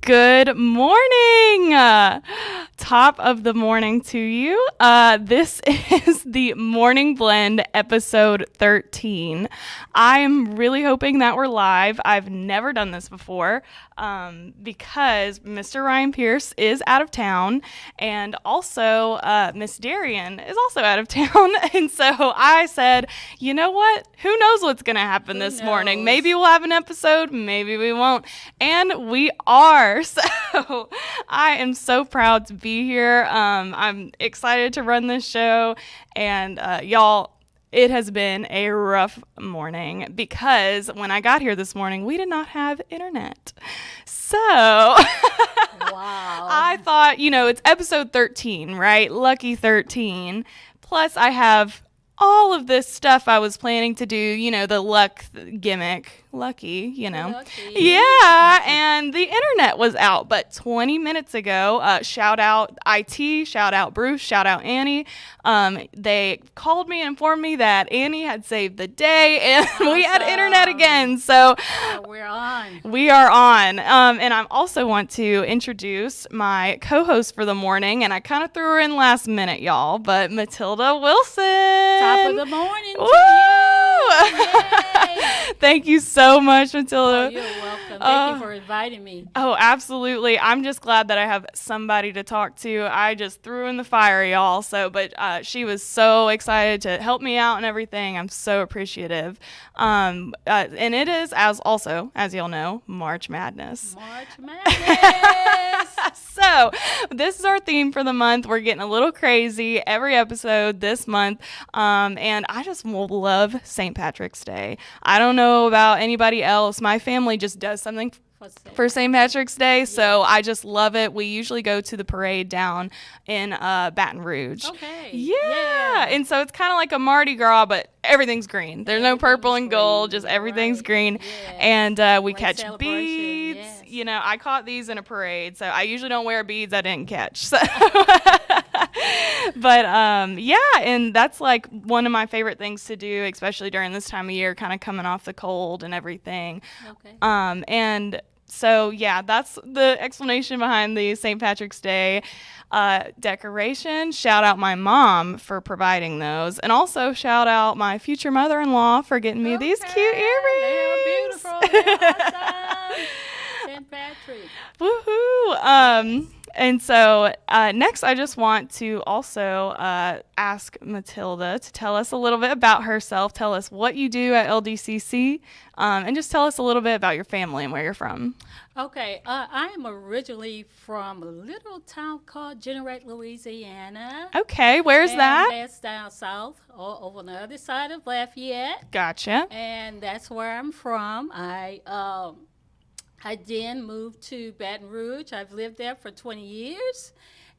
Good morning. Top of the morning to you. This is the Morning Blend episode 13. I am really hoping that we're live. I've never done this before because Mr. Ryan Pierce is out of town, and also Miss Darian is also out of town. And so I said, you know what? Who knows what's going to happen this morning? Maybe we'll have an episode, maybe we won't. And we are. So I am so proud to be here. I'm excited to run this show. And y'all, it has been a rough morning because when I got here this morning, we did not have internet. So wow. I thought, it's episode 13, right? Lucky 13. Plus I have all of this stuff I was planning to do, the luck gimmick. Lucky. Yeah, and the internet was out. But 20 minutes ago, shout out IT, shout out Bruce, shout out Annie. They called me and informed me that Annie had saved the day, and we had internet again. So we're on. We are on. And I also want to introduce my co-host for the morning, and I kind of threw her in last minute, y'all, but Matilda Wilson. Top of the morning to you. Thank you so much, Matilda. Oh, you're welcome. Thank you for inviting me. Oh, absolutely. I'm just glad that I have somebody to talk to. I just threw in the fire, y'all. But she was so excited to help me out and everything. I'm so appreciative. And it is, as y'all know, March Madness. March Madness. So this is our theme for the month. We're getting a little crazy every episode this month. And I just love St. Patrick's Day. I don't know about anybody else. My family just does something for St. Patrick's Day, yes. So I just love it. We usually go to the parade down in Baton Rouge. Okay. Yeah. And so it's kind of like a Mardi Gras, but everything's green. There's no purple and gold, just everything's green. Yeah. And we catch beads. Yes. I caught these in a parade, so I usually don't wear beads I didn't catch. So But and that's like one of my favorite things to do, especially during this time of year, kind of coming off the cold and everything. Okay. And so, that's the explanation behind the St. Patrick's Day decoration. Shout out my mom for providing those. And also shout out my future mother-in-law for getting me these cute earrings. They're beautiful. They're awesome. St. Patrick. Woohoo. And so next, I just want to also ask Matilda to tell us a little bit about herself. Tell us what you do at LDCC, and just tell us a little bit about your family and where you're from. Okay. I am originally from a little town called Jeanerette, Louisiana. Okay. Where's that? That's down south, over on the other side of Lafayette. Gotcha. And that's where I'm from. I then moved to Baton Rouge. I've lived there for 20 years.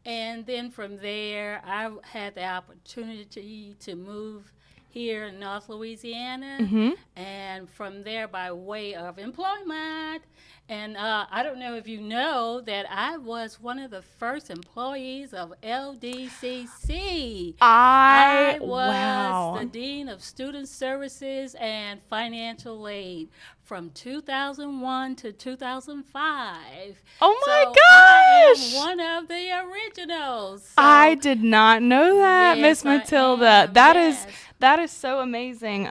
And then from there, I had the opportunity to move here in North Louisiana. Mm-hmm. And from there, by way of employment. And I don't know if you know that I was one of the first employees of LDCC. I was the Dean of Student Services and Financial Aid from 2001 to 2005. Oh my gosh! I am one of the originals. So I did not know that, Miss Matilda. That is so amazing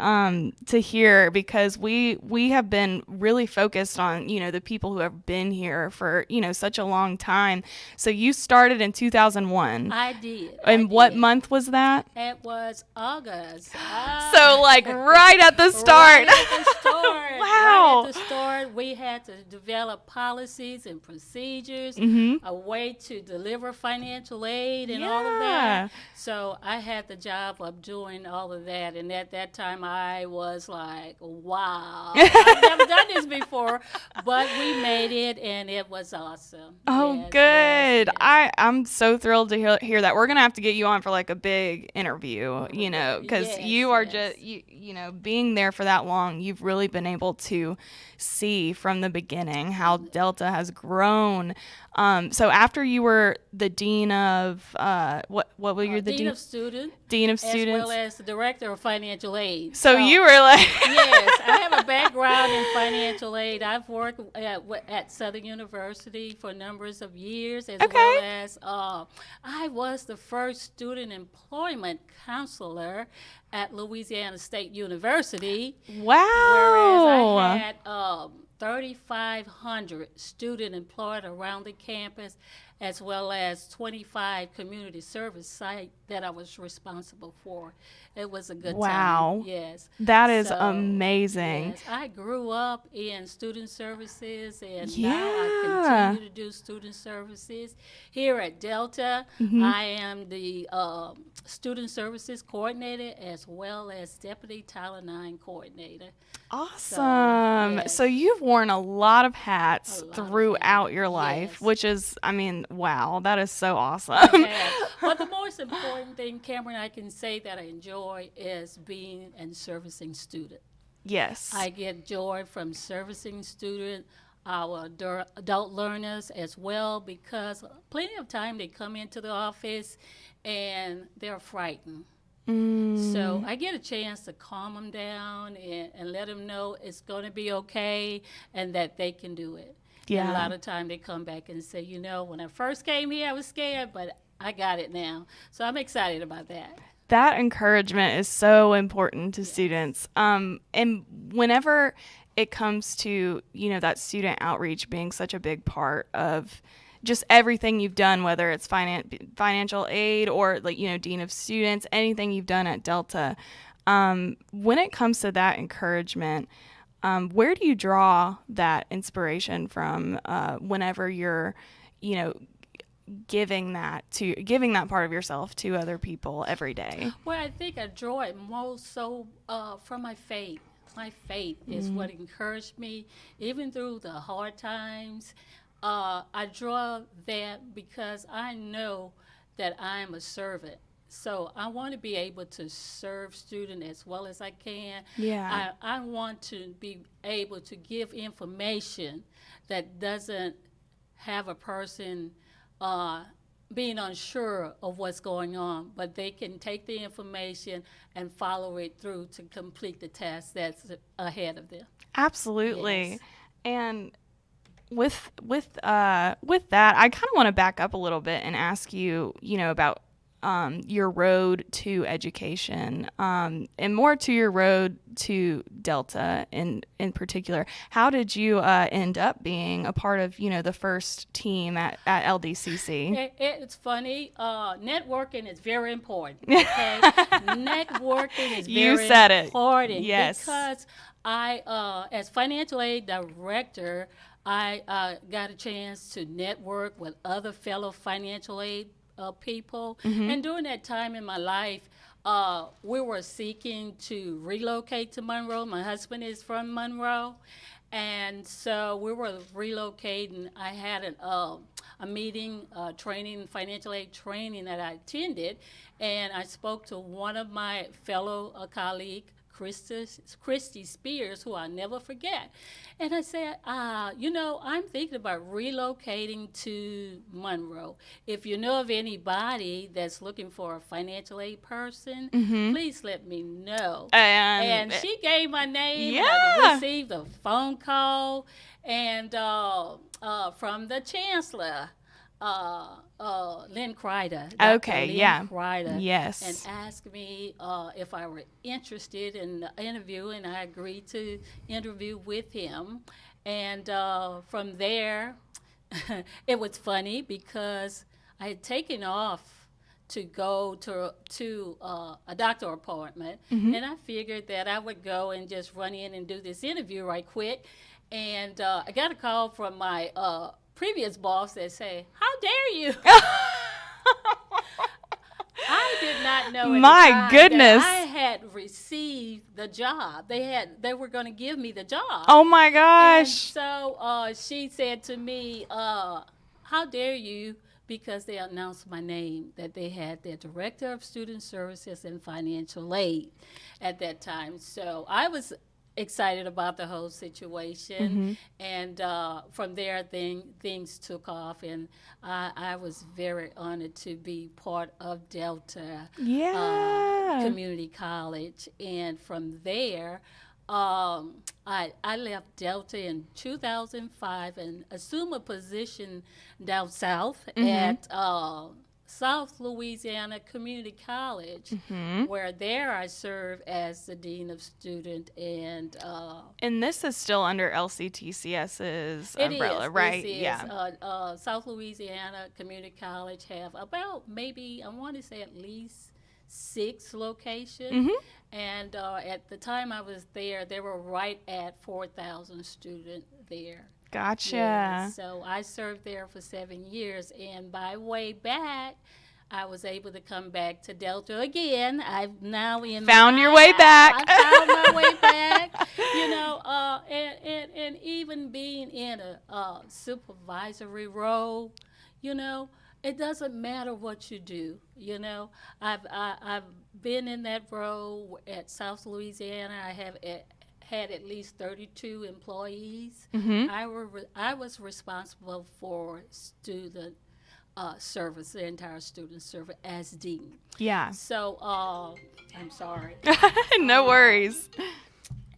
to hear, because we have been really focused on, the people who have been here for, such a long time. So you started in 2001. I did. And what month was that? It was August. So right at the start. Right at the start. Wow. Right at the start, we had to develop policies and procedures, a way to deliver financial aid and all of that. So I had the job of doing all of that. And at that time, I was like, wow, I've never done this before. But we made it, and it was awesome. Oh, yes, good. Yes. I'm so thrilled to hear that. We're going to have to get you on for like a big interview, because you are just, being there for that long, you've really been able to see from the beginning how Delta has grown. So after you were the dean of what were you the Dean of Students? Dean of As Students, well as the Director of Financial Aid. So you were like yes, I have a background in financial aid. I've worked at Southern University for numbers of years, as well as I was the first student employment counselor at Louisiana State University. Wow. Whereas I had 3,500 students employed around the campus, as well as 25 community service sites that I was responsible for. It was a good time. Yes. That is amazing. Yes, I grew up in student services, and now I continue to do student services. Here at Delta, I am the student services coordinator as well as deputy Title IX coordinator. Awesome. So you've worn a lot of hats throughout your life, which is, I mean, wow, that is so awesome. But the most important thing, CAMRYN, I can say that I enjoy is being and servicing students. Yes. I get joy from servicing students, our adult learners as well, because plenty of time they come into the office and they're frightened. So I get a chance to calm them down and let them know it's going to be okay and that they can do it. Yeah. And a lot of time they come back and say, you know, when I first came here, I was scared, but I got it now. So I'm excited about that. That encouragement is so important to students. And whenever it comes to, you know, that student outreach being such a big part of just everything you've done, whether it's financial aid or, like, you know, dean of students, anything you've done at Delta, when it comes to that encouragement, where do you draw that inspiration from whenever you're, you know, giving that part of yourself to other people every day? Well, I think I draw it most so from my faith. My faith is what encouraged me, even through the hard times. I draw that because I know that I'm a servant. So I want to be able to serve students as well as I can. Yeah. I want to be able to give information that doesn't have a person being unsure of what's going on, but they can take the information and follow it through to complete the task that's ahead of them. Absolutely. Yes. And with that, I kind of want to back up a little bit and ask you, you know, about your road to education, and more to your road to Delta in particular. How did you end up being a part of, you know, the first team at LDCC? It's funny. Networking is very important. Okay? Networking is very important. Yes. Because I, as financial aid director, I got a chance to network with other fellow financial aid people. And during that time in my life, we were seeking to relocate to Monroe. My husband is from Monroe. And so we were relocating. I had a meeting, training, financial aid training that I attended. And I spoke to one of my fellow colleagues, Christy Spears, who I'll never forget. And I said, you know, I'm thinking about relocating to Monroe. If you know of anybody that's looking for a financial aid person, please let me know. And she gave my name. Yeah. And I received a phone call and from the chancellor, Lynn Kreider. Okay, Lynn Kreider, yes. And asked me if I were interested in the interview, and I agreed to interview with him. And from there, it was funny because I had taken off to go to a doctor appointment, and I figured that I would go and just run in and do this interview right quick. And I got a call from my previous boss that say, "How dare you?" I did not know. My goodness! I had received the job. They were going to give me the job. Oh my gosh! And so she said to me, "How dare you?" Because they announced my name, that they had their director of student services and financial aid at that time. So I was excited about the whole situation. And from there, things took off, and I was very honored to be part of Delta Yeah. Community College. And from there, I left Delta in 2005 and assumed a position down south at South Louisiana Community College, where there I serve as the Dean of Student. And this is still under LCTCS's It umbrella, is. right? This is. Yeah. South Louisiana Community College have about maybe, I want to say at least 6 locations. And at the time I was there, they were right at 4,000 students there. Gotcha. Yeah, so I served there for 7 years, and by way back, I was able to come back to Delta again. I've now found your way back. I found my way back. You know, and even being in a supervisory role, you know, it doesn't matter what you do. You know, I've been in that role at South Louisiana. I have had at least 32 employees. I was responsible for student service, the entire student service as dean. Yeah. So I'm sorry. No worries.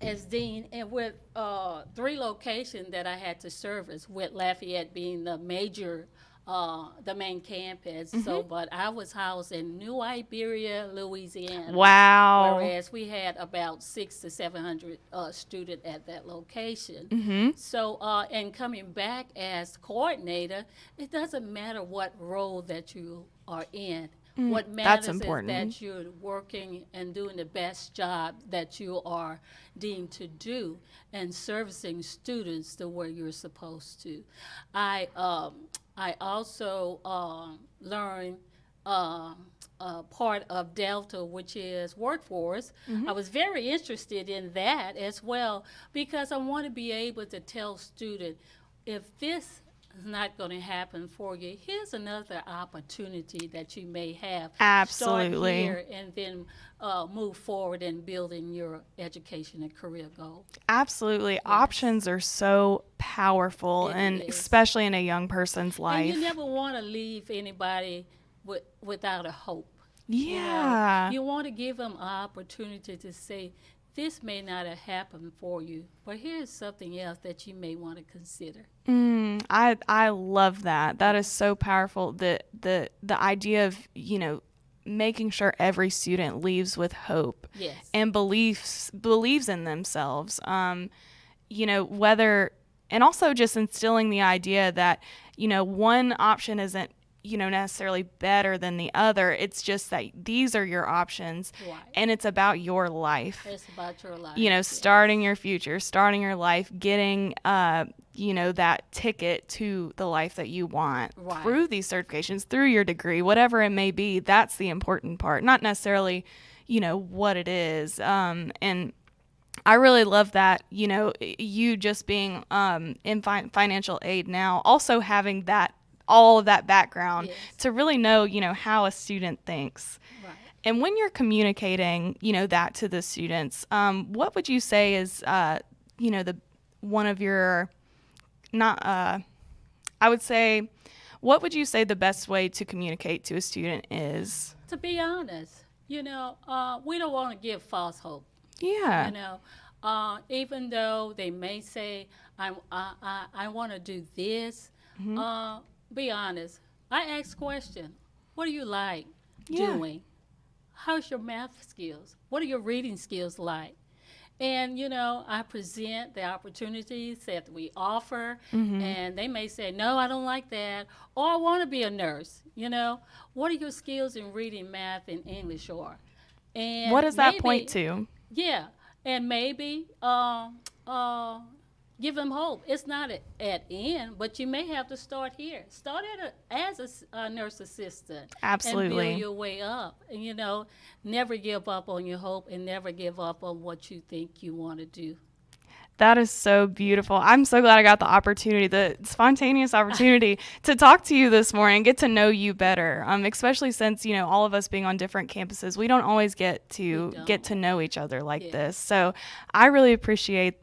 As dean, and with 3 locations that I had to service, with Lafayette being the major the main campus. So, but I was housed in New Iberia, Louisiana. Wow. Whereas we had about 600 to 700 students at that location. So, and coming back as coordinator, it doesn't matter what role that you are in. What matters is that you're working and doing the best job that you are deemed to do and servicing students the way you're supposed to. I also learned part of Delta, which is workforce. I was very interested in that as well because I want to be able to tell students, if this is not going to happen for you, here's another opportunity that you may have. Absolutely. Start here and then move forward in building your education and career goal. Absolutely. Yes. Options are so powerful, and especially in a young person's life. And you never want to leave anybody without a hope. Yeah. You want to give them an opportunity to say, this may not have happened for you, but here's something else that you may want to consider. I love that. That is so powerful. The idea of, you know, making sure every student leaves with hope. Yes. And believes in themselves. You know, whether, and also just instilling the idea that, you know, one option isn't, you know, necessarily better than the other. It's just that these are your options, right, and it's about your life. It's about your life. You know, starting your future, starting your life, getting, you know, that ticket to the life that you want through these certifications, through your degree, whatever it may be. That's the important part, not necessarily, you know, what it is. And I really love that, you know, you just being in financial aid now, also having that, all of that background to really know, you know, how a student thinks. Right. And when you're communicating, you know, that to the students, what would you say is, you know, one of your, I would say, what would you say the best way to communicate to a student is? To be honest, you know, we don't want to give false hope. Yeah. You know, even though they may say, I want to do this, be honest. I ask questions. What do you like doing? How's your math skills? What are your reading skills like? And, you know, I present the opportunities that we offer, and they may say, no, I don't like that, or I want to be a nurse. You know, what are your skills in reading, math, and English are? And what does that point to? Yeah, and maybe give them hope. It's not at end, but you may have to start here. Start as a nurse assistant. Absolutely. And build your way up. And, you know, never give up on your hope and never give up on what you think you want to do. That is so beautiful. I'm so glad I got the spontaneous opportunity to talk to you this morning, get to know you better, especially since, all of us being on different campuses, we don't always get to know each other like this. So I really appreciate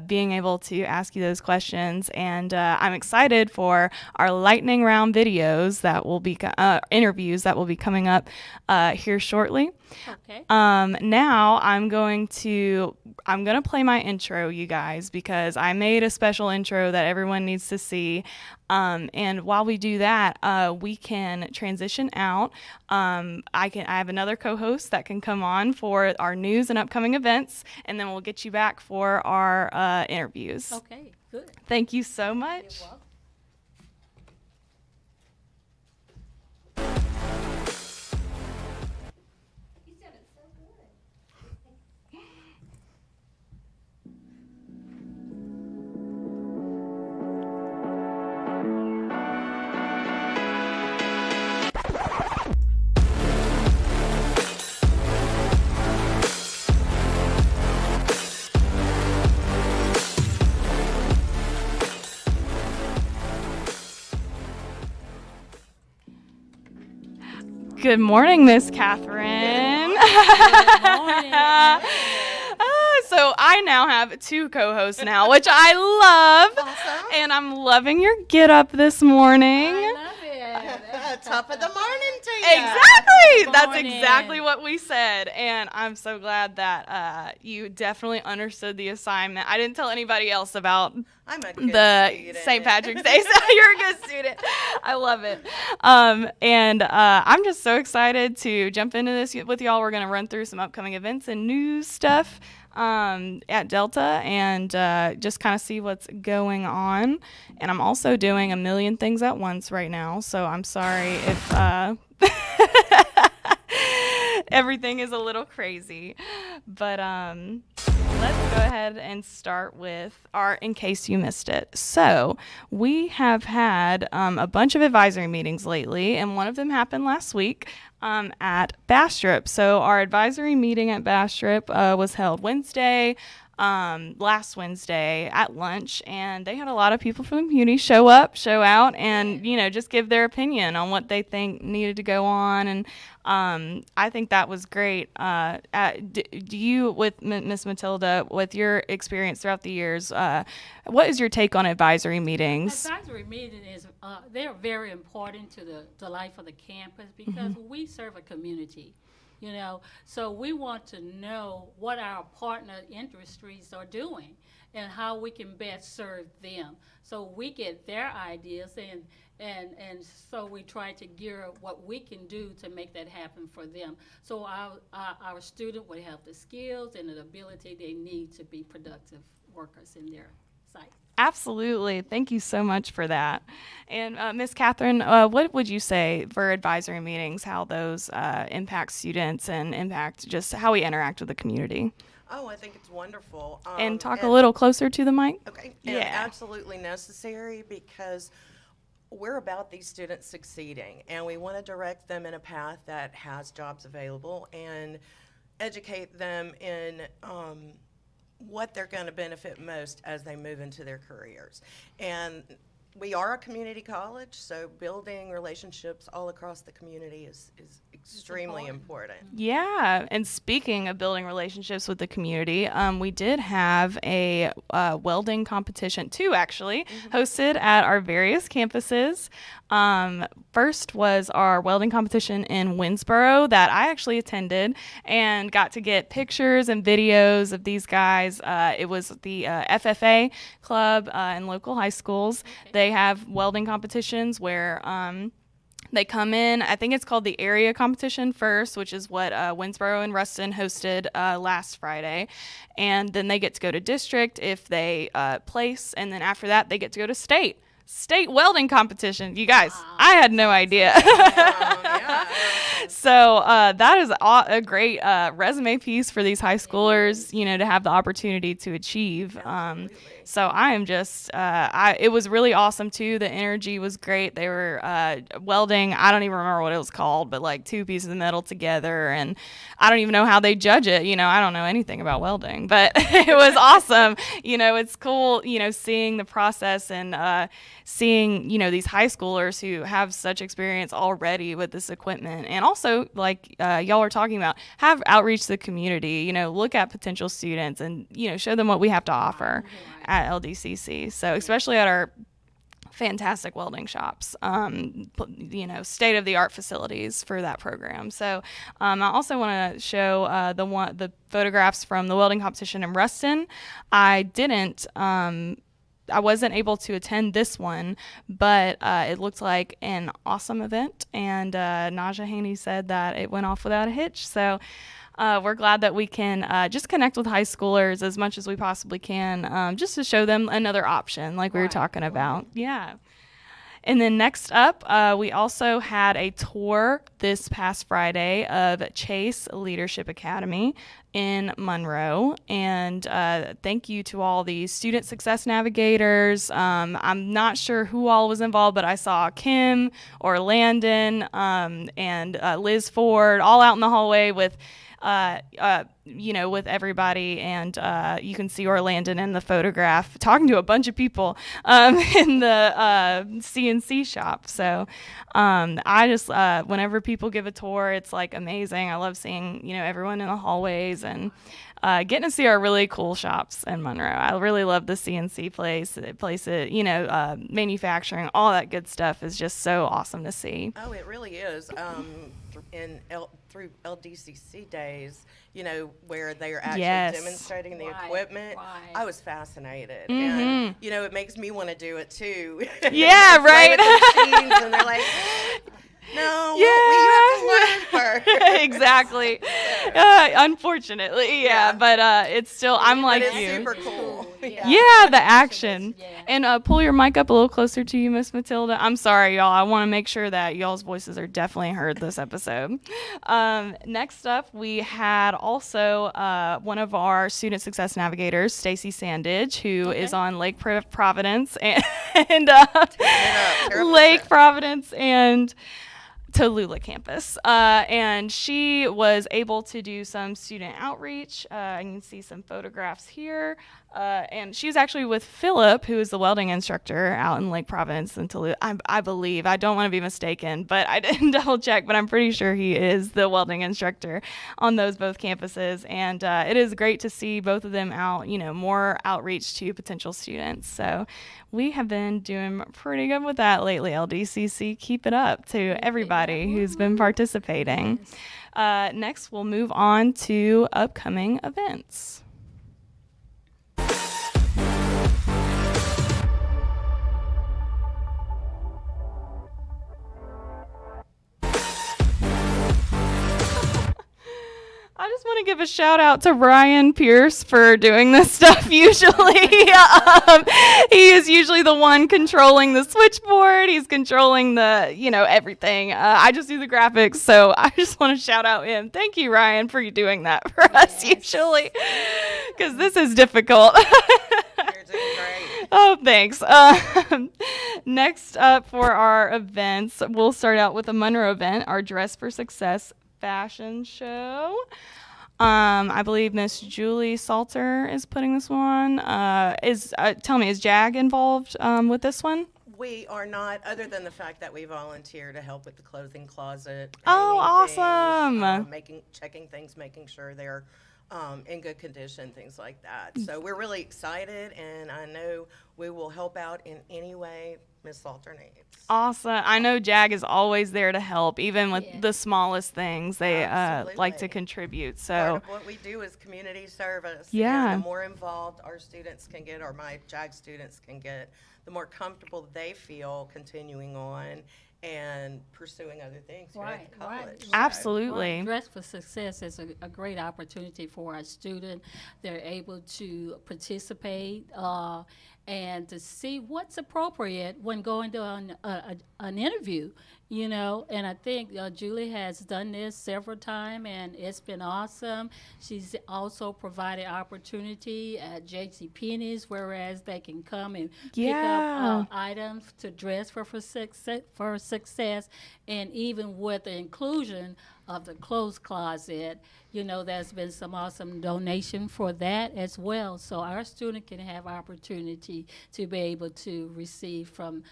being able to ask you those questions, and I'm excited for our lightning round videos that will be interviews that will be coming up here shortly. Okay. Now I'm going to play my intro, you guys, because I made a special intro that everyone needs to see. And while we do that, we can transition out. I have another co-host that can come on for our news and upcoming events, and then we'll get you back for our interviews. Okay, good. Thank you so much. You're welcome. Good morning, Miss Catherine. Good morning. So I now have two co-hosts now, which I love. Awesome. And I'm loving your get up this morning. I love it. Top of the morning to you. Exactly. Good That's morning. exactly what we said. And I'm so glad that you definitely understood the assignment. I didn't tell anybody else about I'm a good the student. St. Patrick's Day. So you're a good student. I love it. And I'm just so excited to jump into this with y'all. We're going to run through some upcoming events and news stuff at Delta, and just kind of see what's going on. And I'm also doing a million things at once right now, so I'm sorry if everything is a little crazy. But let's go ahead and start with our In Case You Missed It. So we have had a bunch of advisory meetings lately, and one of them happened last week at Bastrop. So our advisory meeting at Bastrop was held last Wednesday at lunch, and they had a lot of people from the community show out, and just give their opinion on what they think needed to go on. And I think that was great. Do you, with Miss Matilda, with your experience throughout the years, what is your take on advisory meetings? Advisory meeting is they're very important to the life of the campus because we serve a community. So we want to know what our partner industries are doing and how we can best serve them. So we get their ideas, and so we try to gear up what we can do to make that happen for them. So our student would have the skills and the ability they need to be productive workers in their site. Absolutely. Thank you so much for that. And Ms. Catherine, what would you say for advisory meetings, how those impact students and impact just how we interact with the community? Oh, I think it's wonderful. And talk a little closer to the mic. Okay. Yeah. And absolutely necessary because we're about these students succeeding, and we want to direct them in a path that has jobs available and educate them in what they're going to benefit most as they move into their careers. And we are a community college, so building relationships all across the community is extremely important. Yeah, and speaking of building relationships with the community, we did have a welding competition, two actually, hosted at our various campuses. First was our welding competition in Winsboro that I actually attended and got to get pictures and videos of these guys. It was the FFA club in local high schools. Okay. They have welding competitions where they come in. I think it's called the area competition first, which is what Winsboro and Ruston hosted last Friday. And then they get to go to district if they place. And then after that, they get to go to state welding competition. You guys, I had no idea. So that is a great resume piece for these high schoolers, to have the opportunity to achieve. So I am just, it was really awesome too. The energy was great. They were welding, I don't even remember what it was called, but like two pieces of metal together. And I don't even know how they judge it. I don't know anything about welding, but it was awesome. It's cool, seeing the process and seeing, these high schoolers who have such experience already with this equipment. And also, like y'all were talking about, have outreach to the community, look at potential students and, show them what we have to offer at LDCC. So especially at our fantastic welding shops, state-of-the-art facilities for that program. So I also want to show the photographs from the welding competition in Ruston. I wasn't able to attend this one, but it looked like an awesome event, and Naja Haney said that it went off without a hitch. So we're glad that we can just connect with high schoolers as much as we possibly can, just to show them another option like we were talking about. Yeah. And then next up, we also had a tour this past Friday of Chase Leadership Academy in Monroe. And thank you to all the student success navigators. I'm not sure who all was involved, but I saw Kim or Landon and Liz Ford all out in the hallway with with everybody, and you can see Orlandon in the photograph talking to a bunch of people in the CNC shop. So I just, whenever people give a tour, it's like amazing. I love seeing, everyone in the hallways and getting to see our really cool shops in Monroe. I really love the CNC place, manufacturing, all that good stuff is just so awesome to see. Oh, it really is. Through LDCC days, where they are actually demonstrating the equipment, I was fascinated. And, it makes me want to do it too. Yeah, right. With the machines, and they're like, no, you have to learn first. Exactly. Unfortunately, but it's still, I'm like it's you. super cool. Yeah, the action. Yeah. And pull your mic up a little closer to you, Miss Matilda. I'm sorry, y'all. I want to make sure that y'all's voices are definitely heard this episode. Next up, we had also one of our student success navigators, Stacy Sandage, who is on Lake Providence and Lake Providence and Tallulah campus, and she was able to do some student outreach. You can see some photographs here, and she was actually with Philip, who is the welding instructor out in Lake Providence and Tallulah. I believe, I don't want to be mistaken, but I didn't double check, but I'm pretty sure he is the welding instructor on both campuses, and it is great to see both of them out, more outreach to potential students. So we have been doing pretty good with that lately, LDCC. Keep it up to everybody who's been participating. Next, we'll move on to upcoming events. I just want to give a shout out to Ryan Pierce for doing this stuff usually. He is usually the one controlling the switchboard. He's controlling the, everything. I just do the graphics, so I just want to shout out him. Thank you, Ryan, for doing that for us usually, because this is difficult. You're doing great. Oh, thanks. Next up for our events, we'll start out with a Monroe event, our Dress for Success fashion show. I believe Miss Julie Salter is putting this one. Tell me, is Jag involved with this one? We are not, other than the fact that we volunteer to help with the clothing closet. Oh, awesome! Checking things, making sure they're in good condition, things like that. So we're really excited, and I know we will help out in any way Miss Salter needs. Awesome. I know Jag is always there to help, even with the smallest things. They like to contribute. So part of what we do is community service. Yeah. And the more involved our students can get, or my Jag students can get, the more comfortable they feel continuing on and pursuing other things here at the college. So. Absolutely. Dress for Success is a great opportunity for our student. They're able to participate and to see what's appropriate when going to an interview. And I think Julie has done this several times, and it's been awesome. She's also provided opportunity at JCPenney's, whereas they can come and pick Yeah. up items to dress for success, and even with the inclusion of the clothes closet, there's been some awesome donation for that as well. So our student can have opportunity to be able to receive from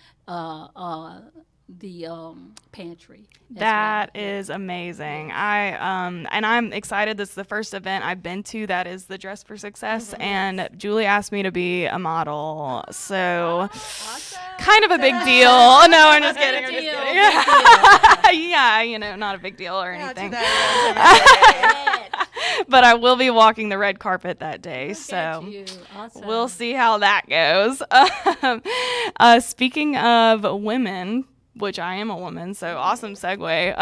the pantry. That is amazing. And I'm excited. This is the first event I've been to that is the Dress for Success, and Julie asked me to be a model, so kind of a big deal. No, I'm just kidding. I'm just kidding. Yeah, not a big deal or anything. But I will be walking the red carpet that day, so Awesome. we'll see how that goes. Speaking of women, which I am a woman, so awesome segue.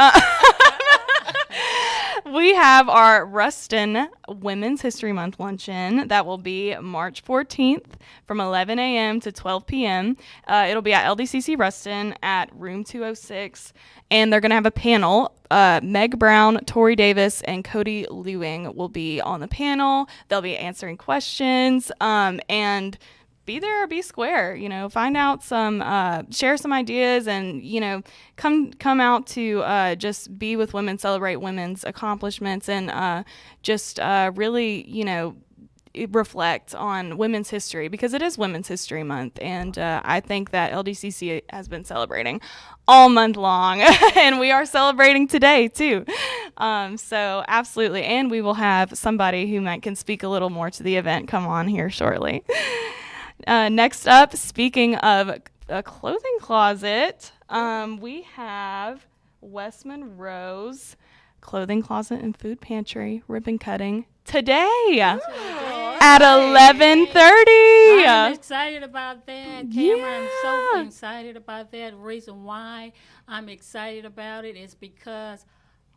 We have our Ruston Women's History Month luncheon that will be March 14th from 11 a.m. to 12 p.m. It'll be at LDCC Ruston at room 206, and they're going to have a panel. Meg Brown, Tori Davis, and Cody Lewing will be on the panel. They'll be answering questions, and be there or be square, find out share some ideas, and, come out to just be with women, celebrate women's accomplishments, and just really, reflect on women's history, because it is Women's History Month. And I think that LDCC has been celebrating all month long, and we are celebrating today too. So absolutely. And we will have somebody who can speak a little more to the event come on here shortly. Next up, speaking of a clothing closet, we have West Monroe's Clothing Closet and Food Pantry ribbon cutting today at 11:30. I'm excited about that, Cameron. I'm so excited about that. The reason why I'm excited about it is because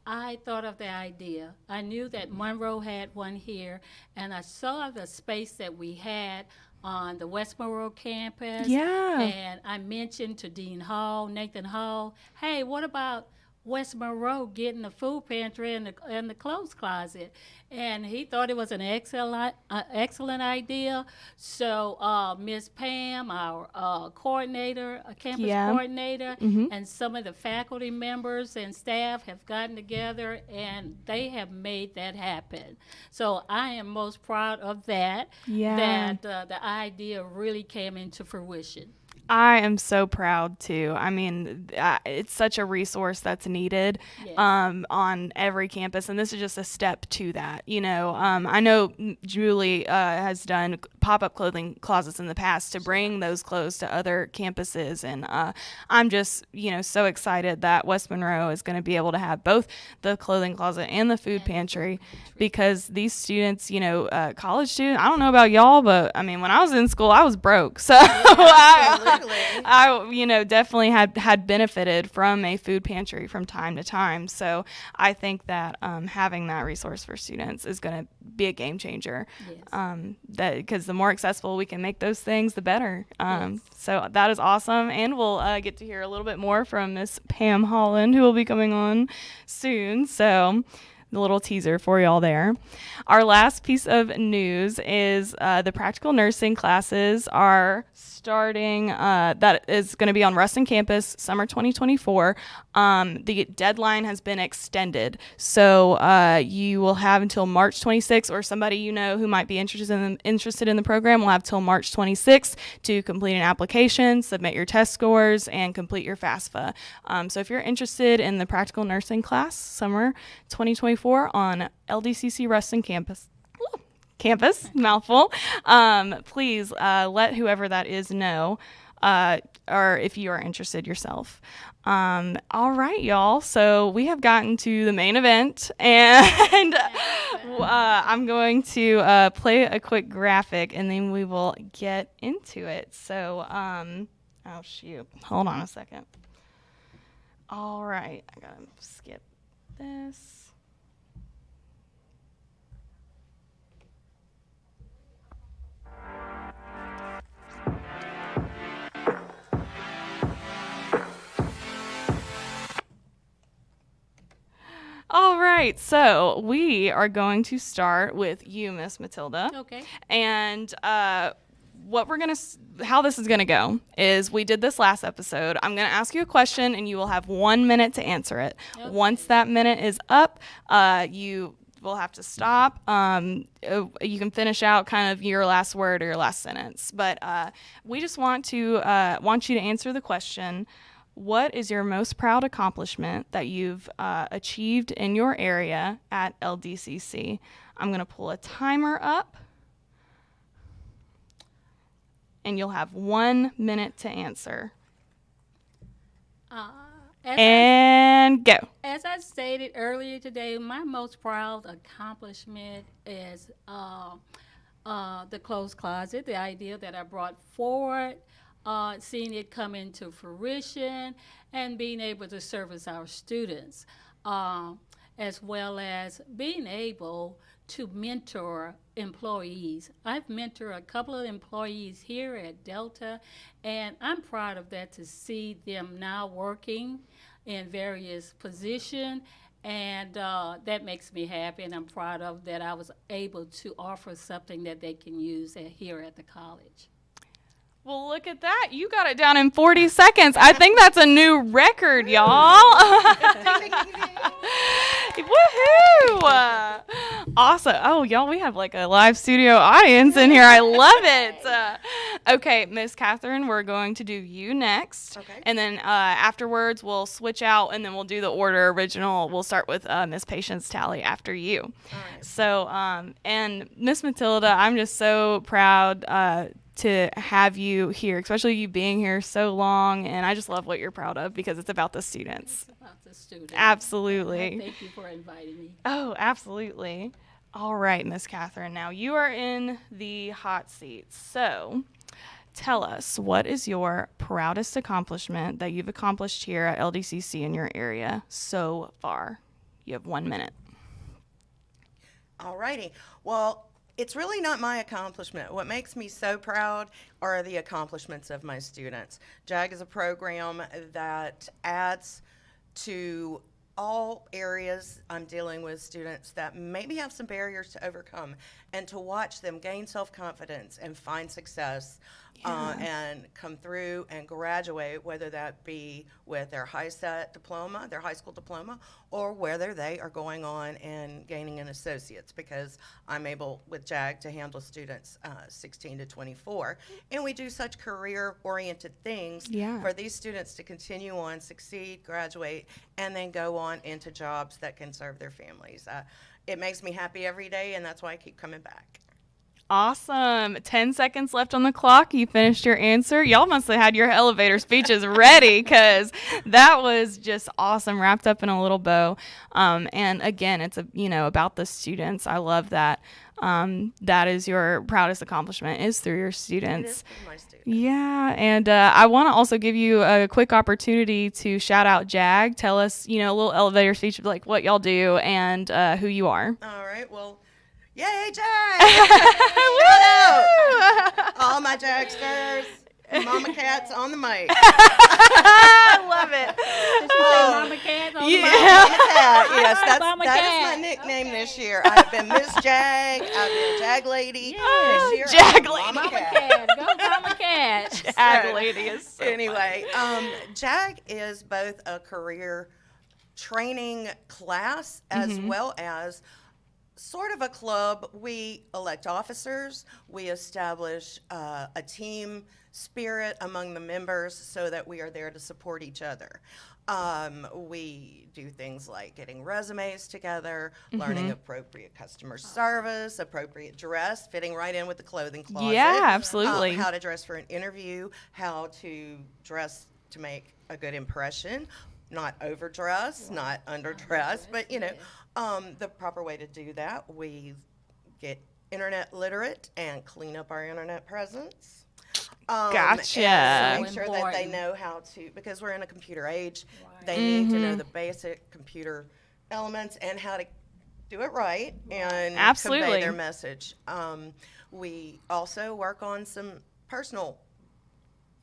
I thought of the idea. I knew that Monroe had one here, and I saw the space that we had on the West Monroe campus. Yeah. And I mentioned to Nathan Hall, hey, what about West Monroe getting the food pantry and the clothes closet? And he thought it was an excellent idea. So Ms. Pam, our campus coordinator, and some of the faculty members and staff have gotten together, and they have made that happen. So I am most proud of that, that the idea really came into fruition. I am so proud too. I mean, it's such a resource that's needed on every campus, and this is just a step to that. I know Julie has done pop-up clothing closets in the past to bring those clothes to other campuses, and I'm just so excited that West Monroe is going to be able to have both the clothing closet and the food pantry, because these students, college students, I don't know about y'all, but I mean, when I was in school, I was broke, so I definitely had benefited from a food pantry from time to time. So I think that having that resource for students is going to be a game changer. Because the more accessible we can make those things, the better. So that is awesome. And we'll get to hear a little bit more from Miss Pam Holland, who will be coming on soon. So a little teaser for y'all there. Our last piece of news is the practical nursing classes are starting. That is going to be on Ruston campus summer 2024. The deadline has been extended, so you will have until March 26th, or somebody who might be interested in the program will have till March 26th to complete an application, submit your test scores, and complete your FAFSA. So if you're interested in the practical nursing class summer 2024 on LDCC Ruston campus, mouthful, please let whoever that is know, or if you are interested yourself. All right, y'all. So we have gotten to the main event, and I'm going to play a quick graphic, and then we will get into it. So, oh shoot, hold on a second. All right, I gotta skip this. right, so we are going to start with you, Miss Matilda. Okay. And how this is gonna go is we did this last episode. I'm gonna ask you a question, and you will have 1 minute to answer it. Okay. Once that minute is up, you will have to stop. You can finish out kind of your last word or your last sentence, but we just want you to answer the question. What is your most proud accomplishment that you've achieved in your area at LDCC? I'm going to pull a timer up, and you'll have 1 minute to answer. And go. As I stated earlier today, my most proud accomplishment is the clothes closet, the idea that I brought forward, seeing it come into fruition, and being able to service our students, as well as being able to mentor employees. I've mentored a couple of employees here at Delta, and I'm proud of that, to see them now working in various positions, and that makes me happy, and I'm proud of that I was able to offer something that they can use here at the college. Well, look at that. You got it down in 40 seconds. I think that's a new record, y'all. Woohoo! Awesome. Oh, y'all, we have like a live studio audience in here. I love it. Okay, Miss Catherine, we're going to do you next. Okay. And then afterwards, we'll switch out, and then we'll do the order original. We'll start with Miss Patience Tally after you. All right. So, and Miss Matilda, I'm just so proud to have you here, especially you being here so long, and I just love what you're proud of because it's about the students. It's about the students. Absolutely. Thank you for inviting me. Oh, absolutely. All right, Miss Catherine, now you are in the hot seat. So tell us, what is your proudest accomplishment that you've accomplished here at LDCC in your area so far? You have 1 minute. All righty. Well, it's really not my accomplishment. What makes me so proud are the accomplishments of my students. JAG is a program that adds to all areas. I'm dealing with students that maybe have some barriers to overcome, and to watch them gain self-confidence and find success and come through and graduate, whether that be with their high school diploma, or whether they are going on and gaining an associate's, because I'm able with JAG to handle students 16 to 24. And we do such career-oriented things for these students to continue on, succeed, graduate, and then go on into jobs that can serve their families. It makes me happy every day, and that's why I keep coming back. Awesome. 10 seconds left on the clock. You finished your answer. Y'all must have had your elevator speeches ready, because that was just awesome, wrapped up in a little bow. And again, it's about the students. I love that. That is your proudest accomplishment, is through your students. It is through my students. Yeah, and I want to also give you a quick opportunity to shout out JAG. Tell us, a little elevator speech of like what y'all do and who you are. All right. Well, yay, JAG! Shout out! All my JAGsters, Mama Cat's on the mic. I love it. Did she say Mama Cat on the mic? Mama Cat, yes, Mama that Cat. is my nickname this year. I have been Miss Jag, I've been Jag Lady. Yes. This year, Jag I'm Lady. Mama Mama Cat. Cat. Go Mama Cat. JAG lady is so Anyway, JAG is both a career training class as well as sort of a club. We elect officers. We establish a team spirit among the members so that we are there to support each other. We do things like getting resumes together, learning appropriate customer service, appropriate dress, fitting right in with the clothing closet. Yeah, absolutely. How to dress for an interview, how to dress to make a good impression, not overdress, not underdress, but the proper way to do that. We get internet literate and clean up our internet presence. Gotcha. And make sure that they Important. know how to, because we're in a computer age, Right. they need to know the basic computer elements and how to do it right and Absolutely. convey their message. We also work on some personal,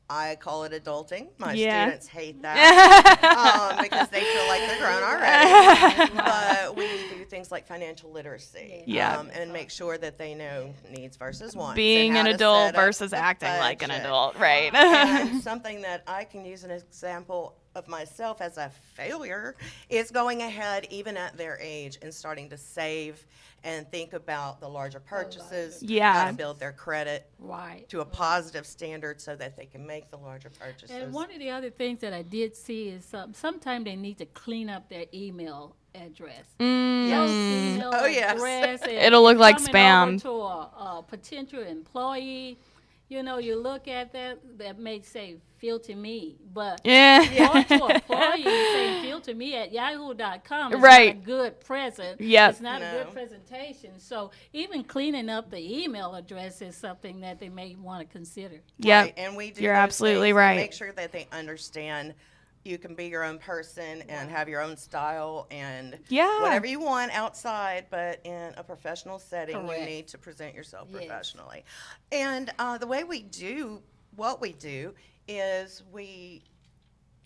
I call it adulting. My Yeah. students hate that because they feel like they're grown already. But we do things like financial literacy. Yeah. And make sure that they know needs versus wants. Being and an how to adult set up versus the acting like an budget. adult, right? And something that I can use an example of myself as a failure is going ahead even at their age and starting to save and think about the larger purchases, Yeah. how to build their credit Right. to a positive standard so that they can make the larger purchases. And one of the other things that I did see is sometimes they need to clean up their email address. Those email Oh, yes. address and It'll look like coming spam. over to a potential employee, you look at that may say "filter me," but Yeah. going to an employee saying "filter me" at yahoo.com is Right. not a good present. Yep. It's not a No. good presentation. So even cleaning up the email address is something that they may want to consider. Yep. Right, and we do You're those absolutely things and right. make sure that they understand you can be your own person and have your own style and Yeah. whatever you want outside, but in a professional setting, Correct. you need to present yourself Yes. professionally. And the way we do what we do is we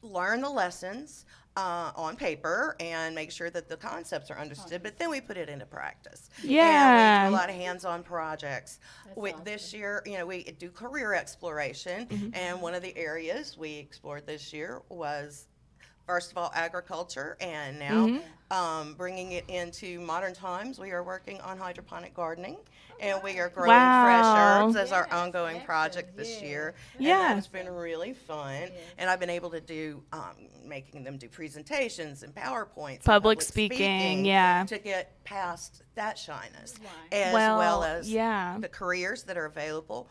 learn the lessons on paper and make sure that the concepts are understood, but then we put it into practice. Yeah. And we do a lot of hands-on projects. That's This year, we do career exploration, and one of the areas we explored this year was, first of all, agriculture, and now bringing it into modern times, we are working on hydroponic gardening, and we are growing fresh Wow. herbs as our Yes, ongoing excellent, project this yeah. year. Yeah. And that has been really fun, and I've been able to do, making them do presentations and PowerPoints. and Public speaking, yeah. To get past that shyness, Right. as Well, well as yeah. the careers that are available,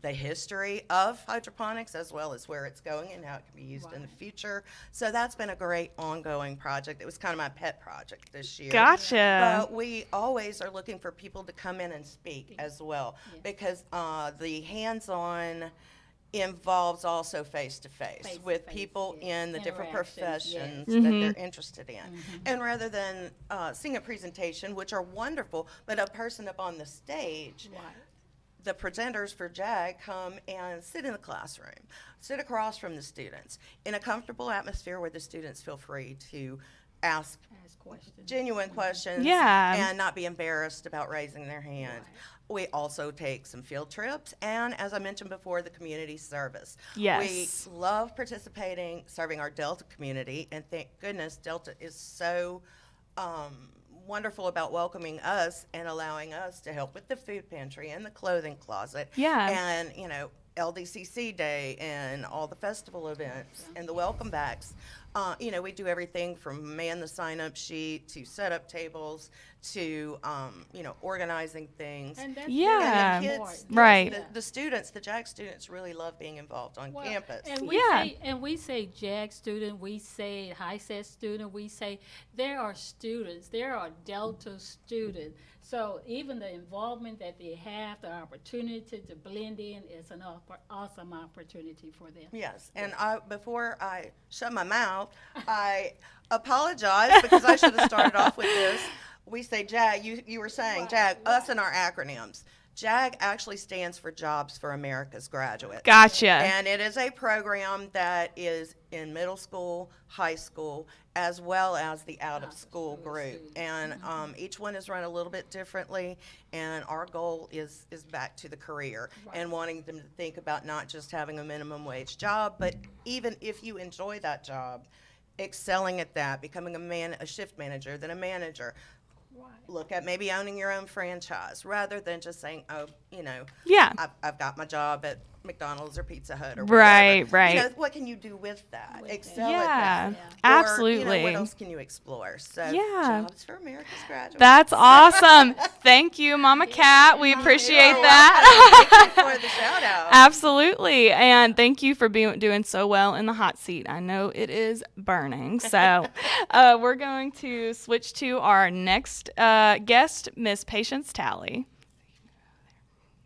the history of hydroponics, as well as where it's going and how it can be used in the future. So that's been a great ongoing project. It was kind of my pet project this year. Gotcha. But we always are looking for people to come in and speak as well, because the hands-on involves also face-to-face with Face-to-face, people yes. in the different Interactions, professions yes. that they're interested in. And rather than seeing a presentation, which are wonderful, but a person up on the stage, Right. the presenters for JAG come and sit in the classroom, sit across from the students in a comfortable atmosphere where the students feel free to ask Ask questions. genuine questions Yeah. and not be embarrassed about raising their hand. We also take some field trips, and as I mentioned before, the community service. Yes. We love participating, serving our Delta community, and thank goodness Delta is so wonderful about welcoming us and allowing us to help with the food pantry and the clothing closet. Yeah. And, LDCC Day and all the festival events and the welcome backs. We do everything from man the sign-up sheet to set up tables to, organizing things. And that's Yeah. And the important. kids, Right. the students, the JAG students really love being involved on Well, campus. And we Yeah. say JAG student, we say high set student, we say there are students, there are Delta students. So even the involvement that they have, the opportunity to blend in is an awesome opportunity for them. Yes, and before I shut my mouth, I apologize because I should have started off with this. We say JAG, you were saying JAG, us and our acronyms. JAG actually stands for Jobs for America's Graduates. Gotcha. And it is a program that is in middle school, high school, as well as the out-of-school group. And each one is run a little bit differently, and our goal is back to the career and wanting them to think about not just having a minimum wage job, but even if you enjoy that job, excelling at that, becoming a shift manager, then a manager. Look at maybe owning your own franchise rather than just saying, Yeah. I've got my job at McDonald's or Pizza Hut or Right, whatever. right. What can you do with that? With Excel Yeah, at that. Or, absolutely. what else can you explore? So, Yeah. Jobs for America's Graduates. That's awesome. Thank you, Mama Cat. We appreciate You're that. welcome. Thank you for the shout out. Absolutely. And thank you for doing so well in the hot seat. I know it is burning. So we're going to switch to our next guest, Miss Patience Talley.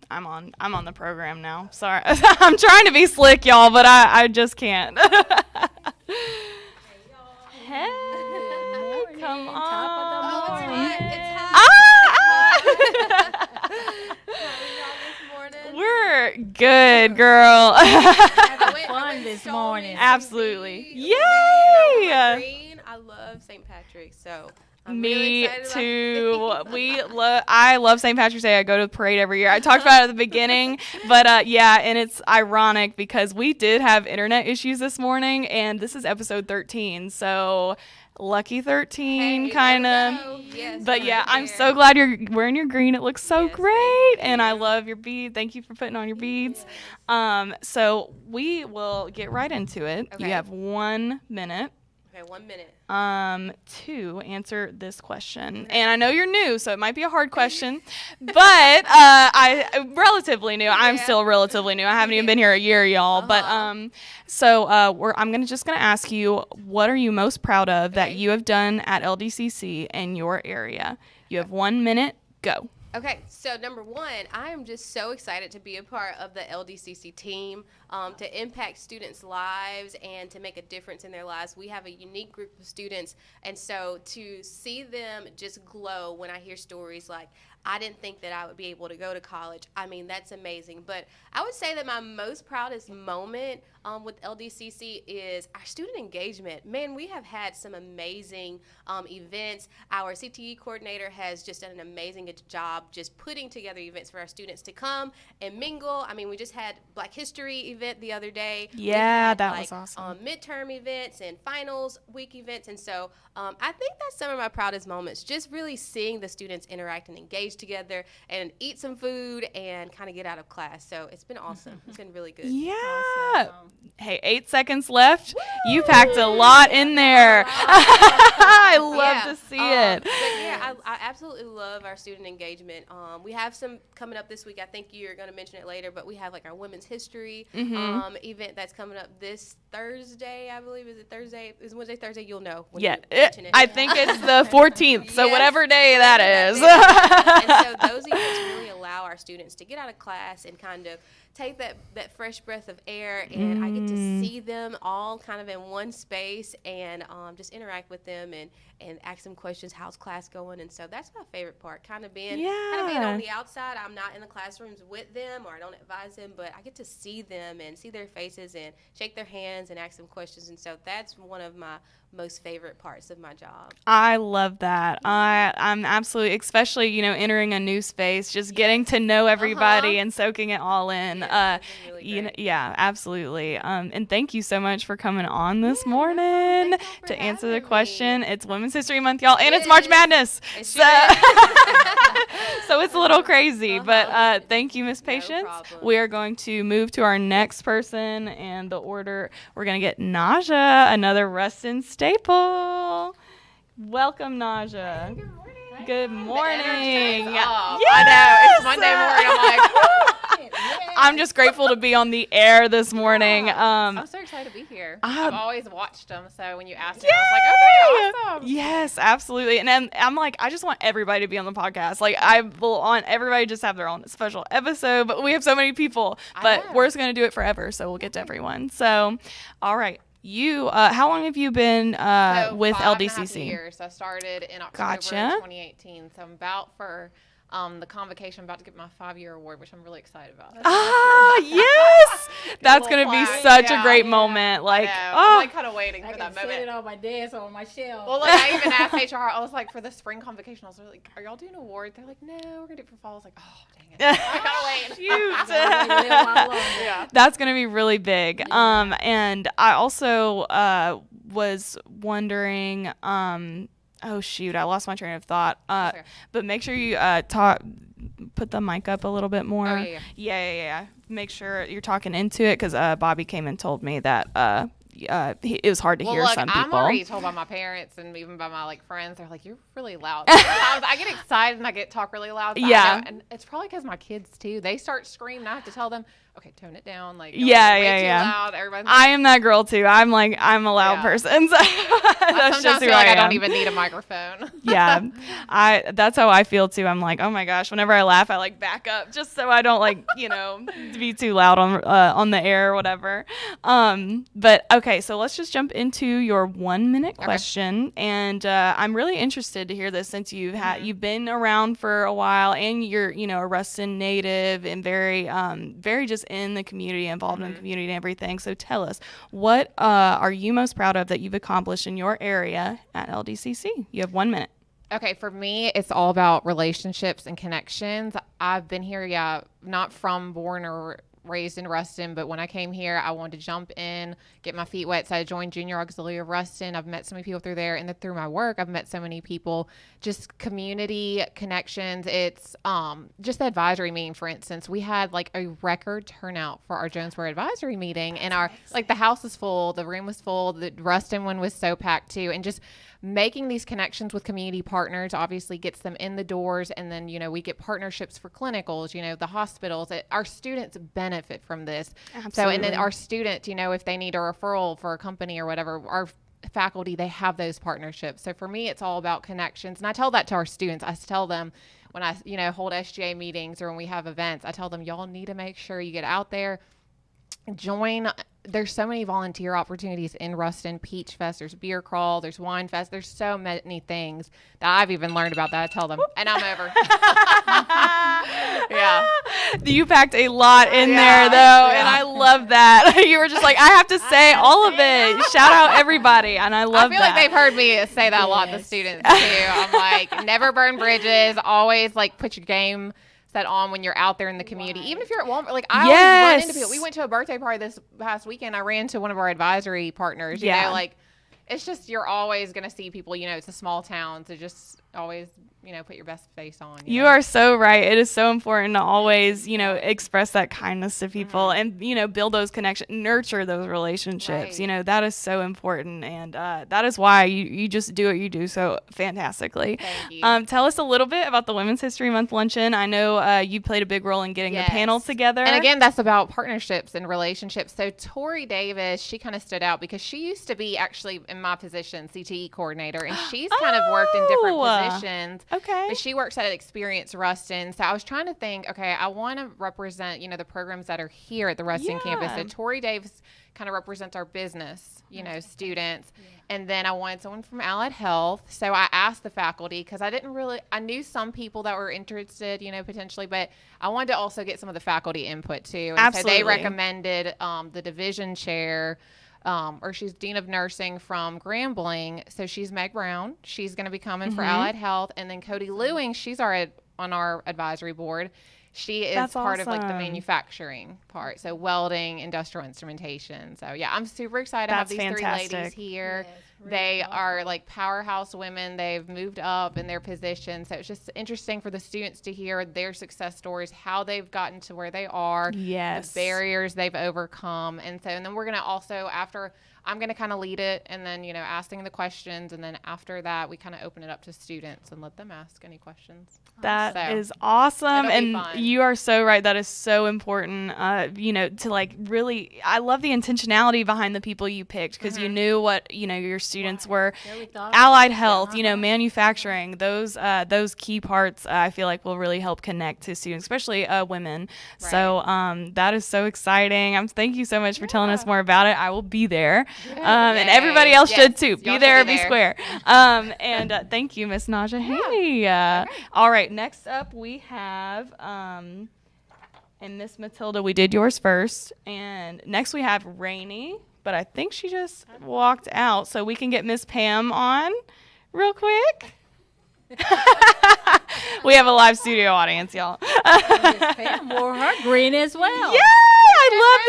I'm on the program now. Sorry. I'm trying to be slick, y'all, but I just can't. Hey, come on. Top of the morning. It's hot. Ah, How are y'all this morning? we're good, girl. Fun this Show morning. me Absolutely. some Yay! green. I love St. Patrick's, so I'm really Me excited too. about I love St. Patrick's Day. I go to the parade every year. I talked about it at the beginning, but yeah, and it's ironic because we did have internet issues this morning, and this is episode 13, so lucky 13 Hey, kind there of. we go. Yes, But right yeah, I'm there. so glad you're wearing your green. It looks so Yes, thank great, and I you. love your bead. Thank you for putting on your beads. So we will get right into it. You Okay. have 1 minute Okay, 1 minute. to answer this question. And I know you're new, so it might be a hard question, but I'm relatively new. I'm Yeah. still relatively new. I haven't even been here a year, y'all. But I'm just gonna ask you, what are you most proud of that Okay. you have done at LDCC in your area? You have 1 minute. Go. Okay, so number one, I am just so excited to be a part of the LDCC team, to impact students' lives and to make a difference in their lives. We have a unique group of students, and so to see them just glow when I hear stories like, I didn't think that I would be able to go to college. I mean, that's amazing. But I would say that my most proudest moment with LDCC is our student engagement. Man, we have had some amazing events. Our CTE coordinator has just done an amazing job just putting together events for our students to come and mingle. I mean, we just had Black History event the other day. We Yeah, had, that was awesome. Midterm events and finals week events. And so I think that's some of my proudest moments, just really seeing the students interact and engage together and eat some food and kind of get out of class. So it's been awesome. It's been really good. Yeah. Awesome. Hey, 8 seconds left. You packed a lot in there. I love Yeah. to see it. But yeah, I absolutely love our student engagement. We have some coming up this week. I think you're going to mention it later, but we have like our Women's History event that's coming up this Thursday, I believe. Is it Thursday? Is it Wednesday, Thursday? You'll know when Yeah, you mention it. I think it's the 14th, so Yes. whatever day that is. And so those events really allow our students to get out of class and kind of take that fresh breath of air, and I get to see them all kind of in one space and just interact with them and ask them questions. How's class going? And so that's my favorite part, kind of being on the outside. I'm not in the classrooms with them, or I don't advise them, but I get to see them and see their faces and shake their hands and ask them questions. And so that's one of my most favorite parts of my job. I love that. I'm absolutely, especially, entering a new space, just getting to know everybody and soaking it all in. Yeah, it's been really great. Yeah, absolutely. And thank you so much for coming on this morning y'all for to answer the having me. question. It's Women's History Month, y'all, and It it's March is. Madness. It So, sure so it's a little crazy, but thank you, Miss No Patience. problem. We are going to move to our next person, and the order, we're going to get Naja, another Rustin staple. Welcome, Naja. Good morning. I Yes! know. It's Monday morning. I'm like, I'm just grateful to be on the air this morning. I'm so excited to be here. Ah. I've always watched them, so when you asked me, I was like, okay, awesome. Yes, absolutely. And then I'm like, I just want everybody to be on the podcast. Like, I want everybody to just have their own special episode, but we have so many people. But know. we're just going to do it forever, so we'll get to everyone. So, all right. You, how long have you been So with 5.5 LDCC? years. I started in October Gotcha. 2018, so I'm about for the convocation. I'm about to get my 5-year award, which I'm really excited about. Ah, yes. That's little going to be plaque. such a Yeah. great moment. Like, I'm like kind of waiting I for can that set it moment. on my desk or on my shelf. Well, like I even asked HR. I was like, for the spring convocation, I was like, "Are y'all doing an award?" They're like, "No, we're gonna do it for fall." I was like, "Oh, dang it! I gotta wait." Shoot. Yeah. That's going to be really big. And I also was wondering, oh shoot, I lost my train of thought. okay. But make sure you put the mic up a little bit more. Oh, yeah. Make sure you're talking into it, because Bobby came and told me that it was hard to Well, hear look, some I'm people. already told by my parents and even by my friends. They're like, "You're really loud." Sometimes I get excited and I get talk really loud. So Yeah. and it's probably because my kids too. They start screaming. I have to tell them, "Okay, tone it down." Like, Yeah, way yeah, too yeah. loud. Everybody. I am that girl too. I'm a loud Yeah. person. So that's sometimes just who feel like I am. don't even need a microphone. Yeah, that's how I feel too. I'm like, oh my gosh, whenever I laugh, I like back up just so I don't be too loud on the air or whatever. But okay, so let's just jump into your 1 minute question, and I'm really interested to hear this, since you've been around for a while, and you're a Ruston native and very just in the community, involved in the community and everything. So tell us, what are you most proud of that you've accomplished in your area at LDCC? You have 1 minute. Okay, for me, it's all about relationships and connections. I've been here, not born or raised in Ruston, but when I came here, I wanted to jump in, get my feet wet. So I joined Junior Auxiliary of Ruston. I've met so many people through there, and then through my work, I've met so many people. Just community connections. It's just the advisory meeting, for instance. We had like a record turnout for our Jonesboro advisory meeting, and the house was full, the room was full, the Ruston one was so packed too, and just making these connections with community partners obviously gets them in the doors. And then, we get partnerships for clinicals, the hospitals. Our students benefit from this. Absolutely. So, and then our students, if they need a referral for a company or whatever, our faculty, they have those partnerships. So for me, it's all about connections. And I tell that to our students. I tell them when I, hold SGA meetings or when we have events, I tell them, y'all need to make sure you get out there, join. There's so many volunteer opportunities in Ruston. Peach Fest, there's Beer Crawl, there's Wine Fest. There's so many things that I've even learned about that. I tell them, and I'm over. Yeah. You packed a lot in there, though, and I love that. You were just like, I have to say all of it. Shout out everybody, and I love that. I feel like they've heard me say that a lot, the students, too. I'm like, never burn bridges. Always, put your game set on when you're out there in the community. Even if you're at Walmart, I always run into people. We went to a birthday party this past weekend. I ran into one of our advisory partners. You know, it's just, you're always going to see people, it's a small town, so just always, put your best face on. You are so right. It is so important to always, express that kindness to people and, build those connections, nurture those relationships. Right. That is so important. And that is why you just do what you do so fantastically. Thank you. Tell us a little bit about the Women's History Month luncheon. I know you played a big role in getting the panel together. And again, that's about partnerships and relationships. So Tori Davis, she kind of stood out because she used to be actually in my position, CTE coordinator, and she's kind of worked in different positions. Okay. But she works at Experience Ruston. So I was trying to think, okay, I want to represent, the programs that are here at the Ruston campus. So Tori Davis kind of represents our business, students. Yeah. And then I wanted someone from Allied Health. So I asked the faculty because I knew some people that were interested, potentially, but I wanted to also get some of the faculty input too. And Absolutely. So they recommended the division chair, or she's Dean of Nursing from Grambling. So she's Meg Brown. She's going to be coming for Allied Health. And then Cody Lewing, she's on our advisory board. She is part of the manufacturing part. So welding, industrial instrumentation. So I'm super excited to have these fantastic. 3 ladies here. Yes, really They awesome. are powerhouse women. They've moved up in their positions. So it's just interesting for the students to hear their success stories, how they've gotten to where they are, the barriers they've overcome. And then we're going to also, after I'm going to kind of lead it and then, asking the questions. And then after that, we kind of open it up to students and let them ask any questions. That is awesome. And fun. You are so right. That is so important, to really, I love the intentionality behind the people you picked because you knew what, your students were. Allied Health, manufacturing, those key parts I feel like will really help connect to students, especially women. Right. So that is so exciting. Thank you so much for telling us more about it. I will be there. And everybody else should too. Be there, be square. And thank you, Miss Naja Haney. All right, next up we have and Miss Matilda. We did yours first, and next we have Rainey, but I think she just walked out, so we can get Miss Pam on real quick. We have a live studio audience, y'all. Miss Pam wore her green as well. Yeah, I love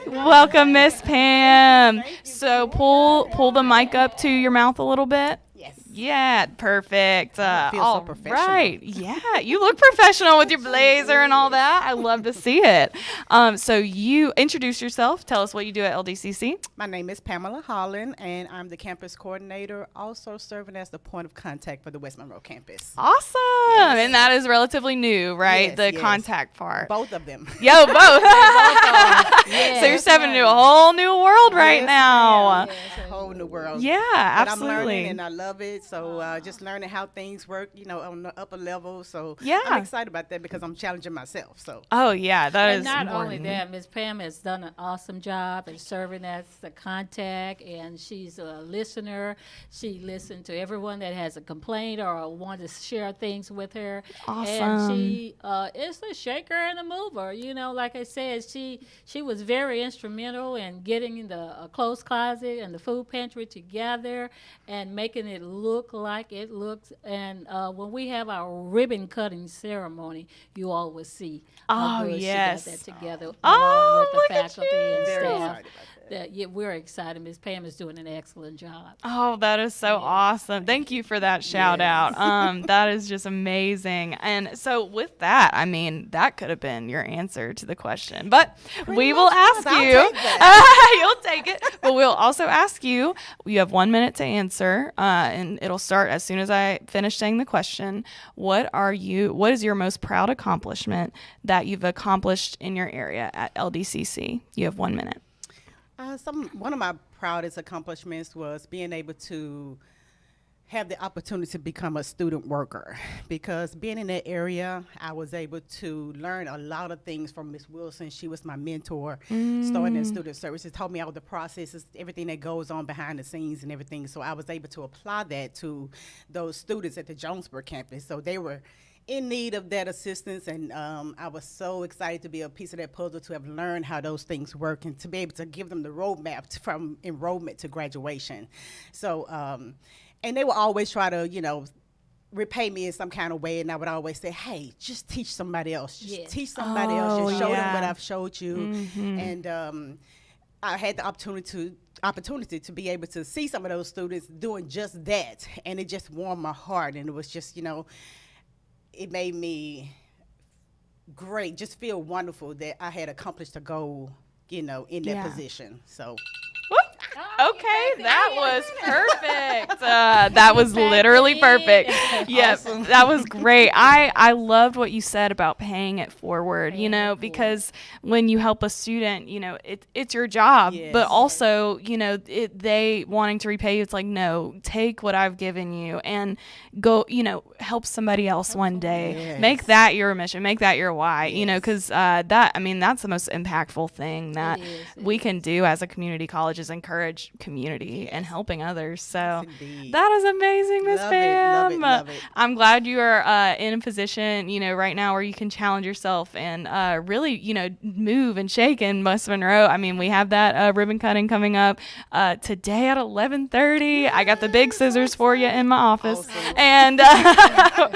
the green. Welcome, Miss Pam. So pull the mic up to your mouth a little bit. Yes. Yeah, perfect. I feel so professional. Right. Yeah, you look professional with your blazer and all that. I love to see it. So you introduce yourself. Tell us what you do at LDCC. My name is Pamela Holland, and I'm the campus coordinator, also serving as the point of contact for the West Monroe campus. Awesome. Yes. And that is relatively new, right? Yes, the yes. contact part. Both of them. Yo, both. Yes, So you're stepping into a whole new world right Yes, now. ma'am. A whole new world. Yeah, But absolutely. I'm learning, and I love it. So just learning how things work, on the upper level. So Yeah. I'm excited about that because I'm challenging myself. So Oh yeah, that And is not important. only that, Ms. Pam has done an awesome job in serving as the contact, and she's a listener. She listened to everyone that has a complaint or want to share things with her. Awesome. And she is a shaker and a mover. Like I said, she was very instrumental in getting the clothes closet and the food pantry elementary together and making it look like it looks. And when we have our ribbon cutting ceremony, you all will see how Oh, good yes. she got that together Oh, along with the look at faculty and you. Very staff. excited about that. Yeah, we're excited. Ms. Pam is doing an excellent job. Oh, that is so awesome. Thank you for that shout out. That is just amazing. And so with that, I mean, that could have been your answer to the question, but we will ask I'll you. take that. You'll take it. But we'll also ask you, you have 1 minute to answer, and it'll start as soon as I finish saying the question. What is your most proud accomplishment that you've accomplished in your area at LDCC? You have 1 minute. One of my proudest accomplishments was being able to have the opportunity to become a student worker, because being in that area, I was able to learn a lot of things from Miss Wilson. She was my mentor, starting in student services, taught me all the processes, everything that goes on behind the scenes and everything. So I was able to apply that to those students at the Jonesboro campus. So they were in need of that assistance, and I was so excited to be a piece of that puzzle, to have learned how those things work and to be able to give them the roadmap from enrollment to graduation. So, and they would always try to, repay me in some kind of way, and I would always say, hey, just teach somebody else. Just teach somebody else. Just show them what I've showed you. And I had the opportunity to be able to see some of those students doing just that, and it just warmed my heart, and it was just, it made me great, just feel wonderful that I had accomplished a goal, in that position. So. Okay, that was perfect. That was literally perfect. Yes, that was great. I loved what you said about paying it forward, because when you help a student, it's your job, but also, they wanting to repay you, it's like, no, take what I've given you and go, help somebody else one day. Yes. Make that your mission, make that your why, because that's the most impactful thing that we can do as a community college, is encourage community and helping others. So Yes, that is amazing, Miss Pam. Love it. I'm glad you are in a position, right now where you can challenge yourself and really, move and shake in West Monroe. I mean, we have that ribbon cutting coming up today at 11:30. I got the big scissors for you in my office. Awesome.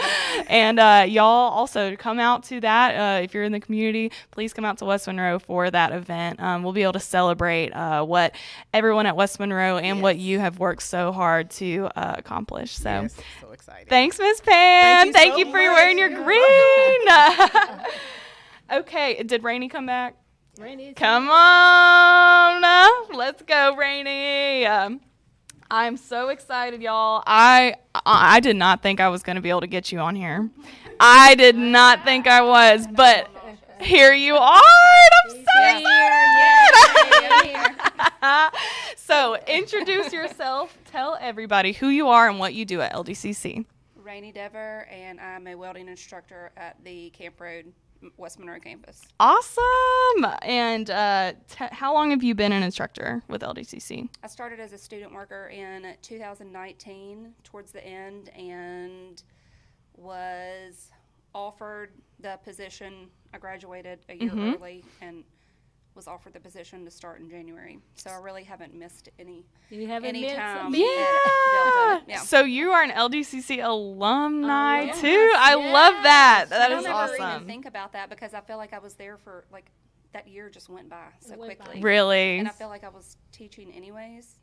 And y'all also come out to that. If you're in the community, please come out to West Monroe for that event. We'll be able to celebrate what everyone at West Monroe and what you have worked so hard to accomplish. So, Yes, so excited. thanks, Miss Pam. Thank you Thank so you for much. wearing your green. Okay, did Rainey come back? Rainey's Come on, let's go, Rainey. I'm so excited, y'all. I did not think I was going to be able to get you on here. I did not think I was, but here you are. And I'm so excited. So introduce yourself. Tell everybody who you are and what you do at LDCC. Rainey Dever, and I'm a welding instructor at the Camp Road West Monroe campus. Awesome. And how long have you been an instructor with LDCC? I started as a student worker in 2019 towards the end, and was offered the position. I graduated a year early and was offered the position to start in January. So I really haven't missed any time. Yeah. So you are an LDCC alumni too. I love that. That I is don't ever even awesome. think about that, because I feel like I was there for that year just went by so quickly. Really? And I feel like I was teaching anyways,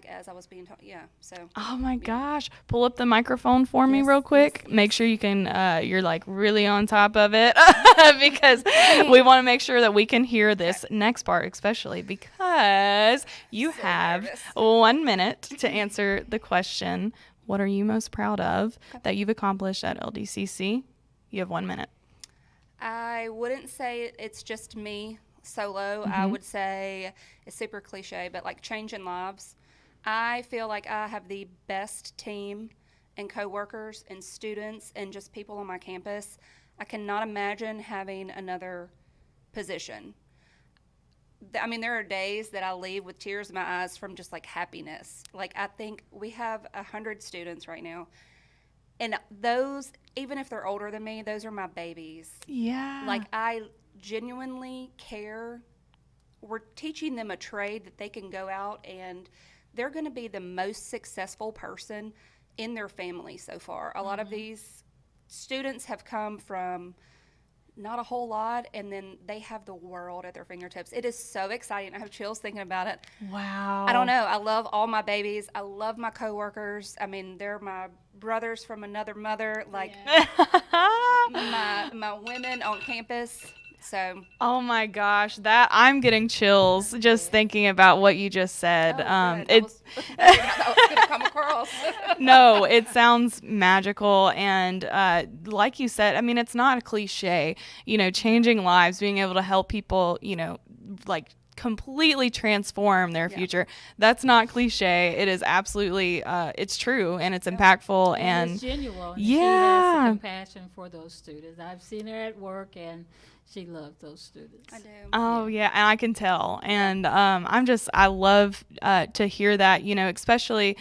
as I was being taught. Yeah, so. Oh my gosh. Pull up the microphone for me real quick. Make sure you can, you're really on top of it because we want to make sure that we can hear this next part, especially because you have nervous. 1 minute to answer the question. What are you most proud of that you've accomplished at LDCC? You have 1 minute. I wouldn't say it's just me solo. I would say it's super cliche, but changing lives. I feel like I have the best team and coworkers and students and just people on my campus. I cannot imagine having another position. There are days that I leave with tears in my eyes from just happiness. I think we have 100 students right now. And those, even if they're older than me, those are my babies. Yeah. I genuinely care. We're teaching them a trade that they can go out and they're going to be the most successful person in their family so far. A lot of these students have come from not a whole lot, and then they have the world at their fingertips. It is so exciting. I have chills thinking about it. Wow. I don't know. I love all my babies. I love my coworkers. I mean, they're my brothers from another mother. Like my women on campus. So. Oh my gosh, that I'm getting chills just thinking about what you just said. Good. I was going to come across. No, it sounds magical, and like you said, I mean, it's not a cliche. Changing lives, being able to help people, like completely transform their future. That's not cliche. It is absolutely, it's true, and it's impactful, and it's genuine. Yeah. She has the compassion for those students. I've seen her at work, and she loves those students. I do. Oh yeah, and I can tell, and I love to hear that. Especially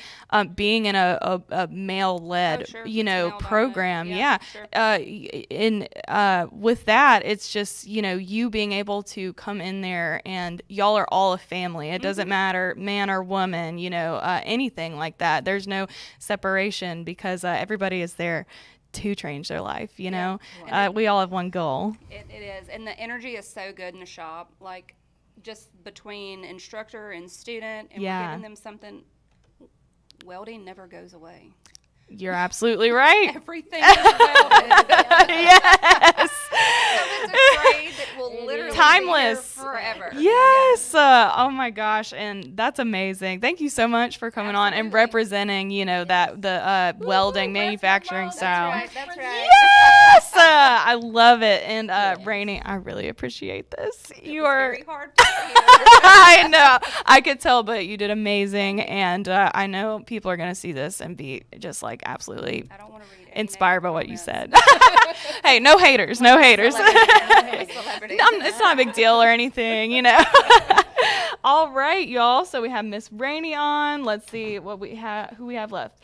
being in a male-led, male-dominant. program. Yeah, Sure. With that, it's just you being able to come in there, and y'all are all a family. It doesn't matter man or woman, anything like that. There's no separation because everybody is there to change their life, we all have one goal. It is, and the energy is so good in the shop, like just between instructor and student, and we're giving them something. Welding never goes away. You're absolutely right. Everything is welded. Yes. So it's a trade that will literally Timeless. be here forever. Yes. Oh my gosh, and that's amazing. Thank you so much for coming on and representing, that the welding manufacturing style. That's right. Yes. I love it. And Rainey, I really appreciate this. You are Very hard to hear. I know. I could tell, but you did amazing, and I know people are going to see this and be just like absolutely I don't want to read any inspired by negative what you comments. said. Hey, no haters, no haters. Celebrity. It's not a big deal or anything, All right, y'all. So we have Miss Rainey on. Let's see what we have. Who we have left?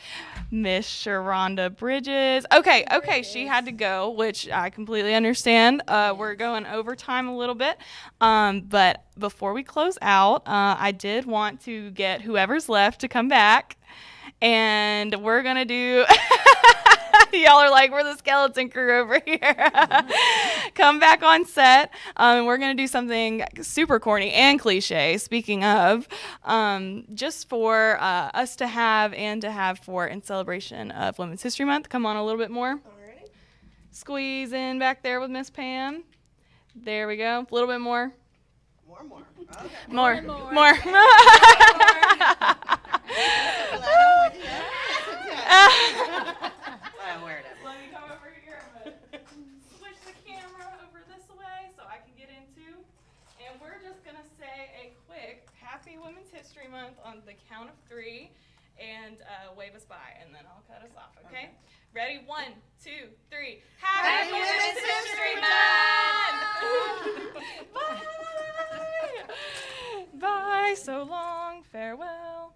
Miss Sharonda Bridges. Okay. She had to go, which I completely understand. We're going overtime a little bit. But before we close out, I did want to get whoever's left to come back, and we're gonna do. Y'all are like, we're the skeleton crew over here. Come back on set. We're going to do something super corny and cliche, speaking of, just for us to have and to have for in celebration of Women's History Month. Come on a little bit more. Alrighty. Squeeze in back there with Miss Pam. There we go. A little bit more. More. Okay. More. Let me come over here. I'm gonna switch the camera over this way so I can get into. And we're just gonna say a quick Happy Women's History Month on the count of 3, and wave us by, and then I'll cut us off. Okay? Ready? 1, 2, 3. Happy Women's History Month! Bye. Bye. So long. Farewell.